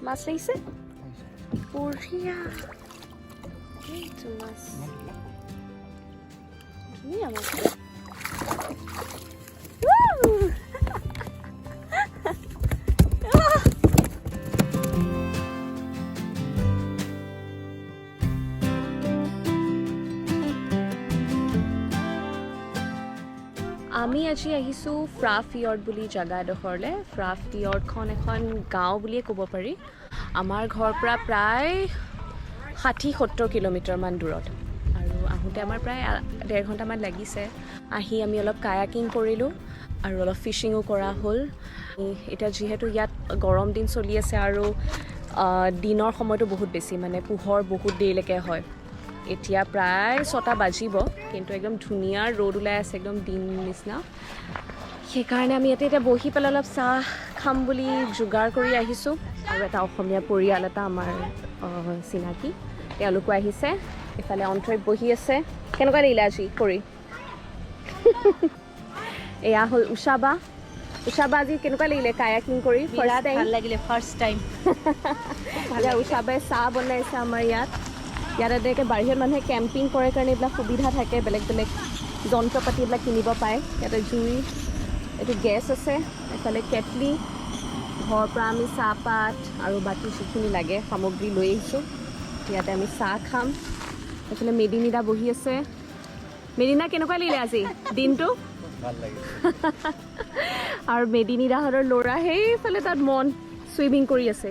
মাছ লাগিছে বঢ়িয়া এইটো মাছ ধুনীয়া মাছ আমি আজি আহিছোঁ ফ্ৰাফিয়ৰ্ড বুলি জেগা এডোখৰলৈ ফ্ৰাফিয়ৰ্ডখন এখন গাঁও বুলিয়ে ক'ব পাৰি আমাৰ ঘৰৰ পৰা প্ৰায় 60-70 কিলোমিটাৰমান দূৰত আৰু আহোঁতে আমাৰ প্ৰায় 1.5 ঘণ্টামান লাগিছে আহি আমি অলপ কায়াকিং কৰিলোঁ আৰু অলপ ফিছিঙো কৰা হ'ল এতিয়া যিহেতু ইয়াত গৰম দিন চলি আছে আৰু দিনৰ সময়টো বহুত বেছি মানে পোহৰ বহুত দেৰিলৈকে হয় এতিয়া প্ৰায় 6টা বাজিব কিন্তু একদম ধুনীয়া ৰ'দ ওলাই আছে একদম দিন নিচিনা সেইকাৰণে আমি ইয়াতে এতিয়া বহি পেলাই অলপ চাহ খাম বুলি যোগাৰ কৰি আহিছোঁ আৰু এটা অসমীয়া পৰিয়াল এটা আমাৰ চিনাকি তেওঁলোকো আহিছে এফালে অন্থইত বহি আছে কেনেকুৱা লাগিলে আজি কৰি এয়া হ'ল উষাবা আজি কেনেকুৱা লাগিলে কায়াকিং কৰি বিৰাট ভাল লাগিলে ফাৰ্ষ্ট টাইম উষাবাই চাহ বনাইছে আমাৰ ইয়াত এনেকৈ বাহিৰত মানুহে কেম্পিং কৰে কাৰণে এইবিলাক সুবিধা থাকে বেলেগ বেলেগ যন্ত্ৰ পাতি এইবিলাক কিনিব পায় ইয়াতে জুই এইটো গেছ আছে এইফালে কেটলি ঘৰৰ পৰা আমি চাহপাত আৰু বাকী যিখিনি লাগে সামগ্ৰী লৈ আহিছোঁ ইয়াতে আমি চাহ খাম এইফালে মেডিনিদা বহি আছে মেডিনা কেনেকুৱা লাগিলে আজি দিনটো ভাল লাগিল আৰু মেডিনিদাহঁতৰ ল'ৰা সেইফালে তাত মন চুইমিং কৰি আছে